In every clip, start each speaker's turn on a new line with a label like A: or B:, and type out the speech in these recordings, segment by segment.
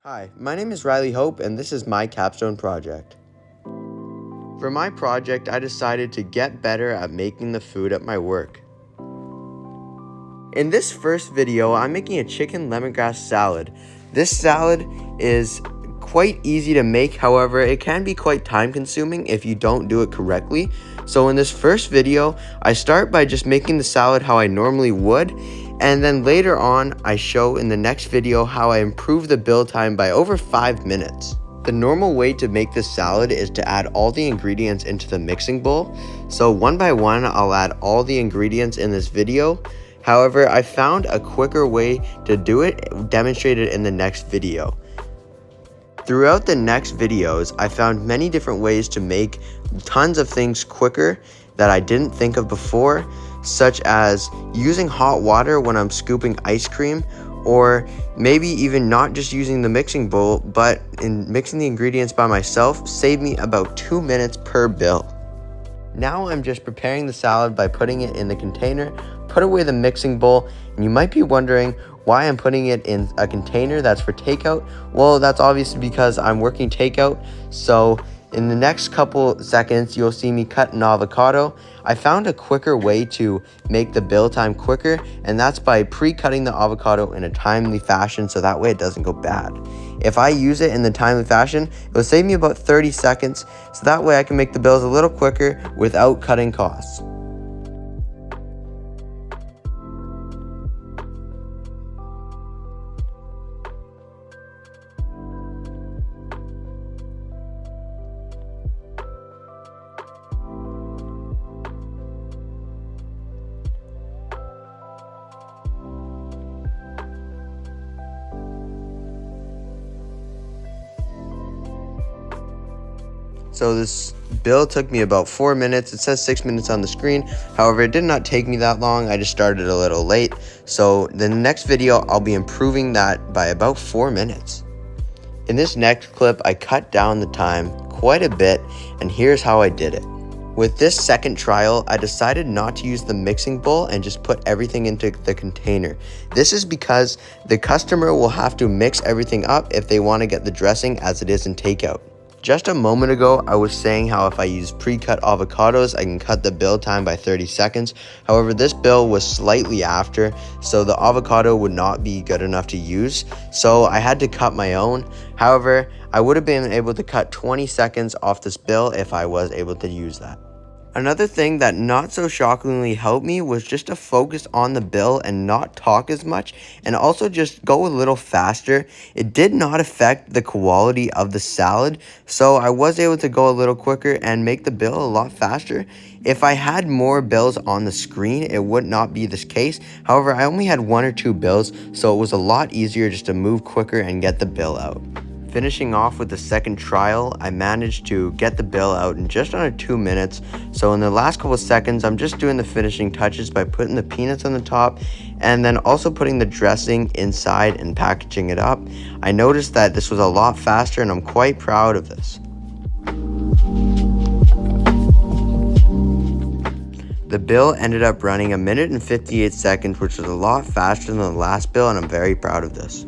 A: Hi, my name is Riley Hope, and this is my capstone project. For my project, I decided to get better at making the food at my work. In this first video, I'm making a chicken lemongrass salad. This salad is quite easy to make, however, it can be quite time consuming if you don't do it correctly. So in this first video, I start by just making the salad how I normally would, and then later on, I show in the next video how I improve the build time by over 5 minutes. The normal way to make this salad is to add all the ingredients into the mixing bowl. So one by one, I'll add all the ingredients in this video. However, I found a quicker way to do it demonstrated in the next video. Throughout the next videos, I found many different ways to make tons of things quicker that I didn't think of before, such as using hot water when I'm scooping ice cream, or maybe even not just using the mixing bowl, but in mixing the ingredients by myself saved me about 2 minutes per bill. Now I'm just preparing the salad by putting it in the container, put away the mixing bowl, and you might be wondering why I'm putting it in a container that's for takeout. Well, that's obviously because I'm working takeout, so in the next couple seconds, you'll see me cut an avocado. I found a quicker way to make the build time quicker, and that's by pre-cutting the avocado in a timely fashion so that way it doesn't go bad. If I use it in the timely fashion, it will save me about 30 seconds, so that way I can make the bills a little quicker without cutting costs. So this build took me about 4 minutes. It says 6 minutes on the screen. However, it did not take me that long. I just started a little late. So the next video, I'll be improving that by about 4 minutes. In this next clip, I cut down the time quite a bit, and here's how I did it. With this second trial, I decided not to use the mixing bowl and just put everything into the container. This is because the customer will have to mix everything up if they want to get the dressing as it is in takeout. Just a moment ago, I was saying how if I use pre-cut avocados, I can cut the build time by 30 seconds. However, this build was slightly after, so the avocado would not be good enough to use. So I had to cut my own. However, I would have been able to cut 20 seconds off this build if I was able to use that. Another thing that not so shockingly helped me was just to focus on the bill and not talk as much, and also just go a little faster. It did not affect the quality of the salad, so I was able to go a little quicker and make the bill a lot faster. If I had more bills on the screen, it would not be this case. However, I only had 1 or 2 bills, so it was a lot easier just to move quicker and get the bill out. Finishing off with the second trial, I managed to get the bill out in just under 2 minutes. So in the last couple seconds, I'm just doing the finishing touches by putting the peanuts on the top and then also putting the dressing inside and packaging it up. I noticed that this was a lot faster, and I'm quite proud of this. The bill ended up running 1 minute and 58 seconds, which was a lot faster than the last bill, and I'm very proud of this.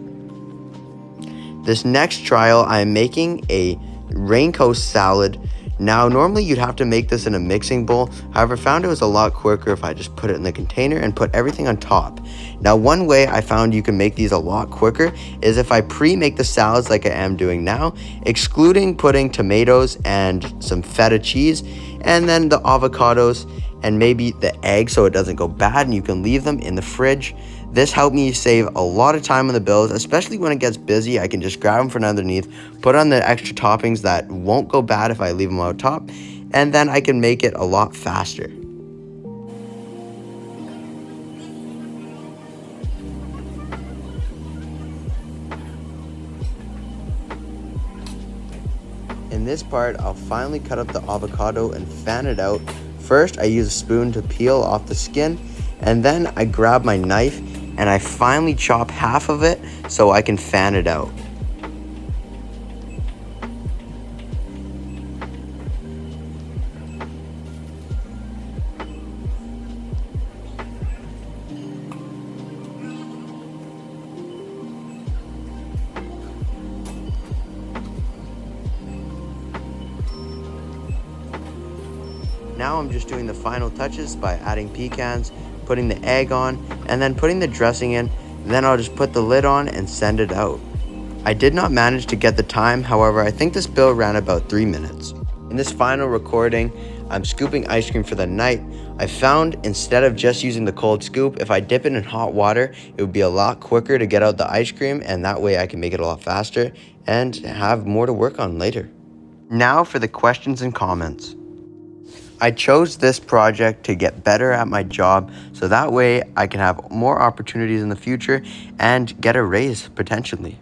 A: This next trial, I am making a raincoat salad. Now, normally you'd have to make this in a mixing bowl. However, I found it was a lot quicker if I just put it in the container and put everything on top. Now, one way I found you can make these a lot quicker is if I pre-make the salads like I am doing now, excluding putting tomatoes and some feta cheese, and then the avocados and maybe the egg so it doesn't go bad and you can leave them in the fridge. This helped me save a lot of time on the bills, especially when it gets busy. I can just grab them from underneath, put on the extra toppings that won't go bad if I leave them out top, and then I can make it a lot faster. In this part, I'll finally cut up the avocado and fan it out. First, I use a spoon to peel off the skin, and then I grab my knife and I finally chop half of it so I can fan it out. now I'm just doing the final touches by adding pecans, putting the egg on, and then putting the dressing in. Then I'll just put the lid on and send it out. I did not manage to get the time, however, I think this bill ran about 3 minutes. In this final recording, I'm scooping ice cream for the night. I found instead of just using the cold scoop, if I dip it in hot water, it would be a lot quicker to get out the ice cream, and that way I can make it a lot faster and have more to work on later. Now for the questions and comments. I chose this project to get better at my job so that way I can have more opportunities in the future and get a raise potentially.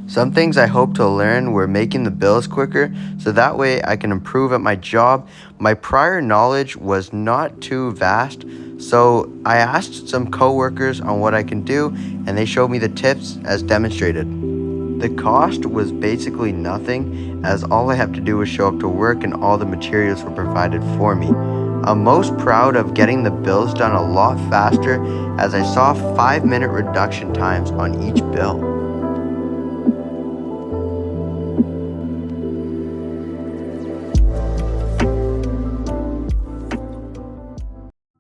A: Some things I hope to learn were making the bills quicker so that way I can improve at my job. My prior knowledge was not too vast, so I asked some coworkers on what I can do and they showed me the tips as demonstrated. The cost was basically nothing, as all I have to do is show up to work and all the materials were provided for me. I'm most proud of getting the bills done a lot faster, as I saw 5-minute reduction times on each bill.